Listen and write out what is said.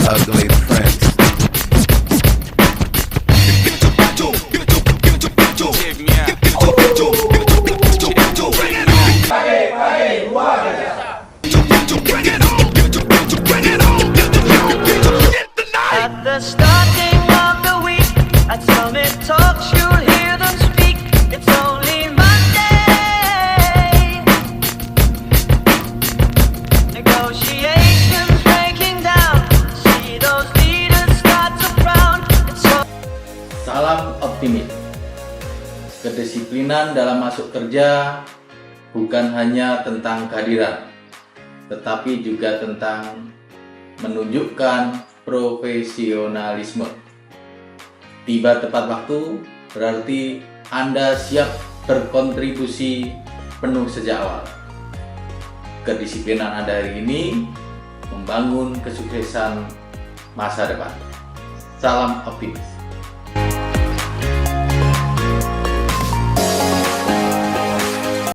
ugly friends. At the starting of the week, at Summit Talks, you'll hear them speak. It's only Monday. Negotiations breaking down. See those leaders start to frown. Salam optimis. Kedisiplinan dalam masuk kerja bukan hanya tentang kehadiran, tetapi juga tentang menunjukkan profesionalisme. Tiba tepat waktu berarti Anda siap berkontribusi penuh sejak awal. Kedisiplinan Anda hari ini membangun kesuksesan masa depan. Salam optimis.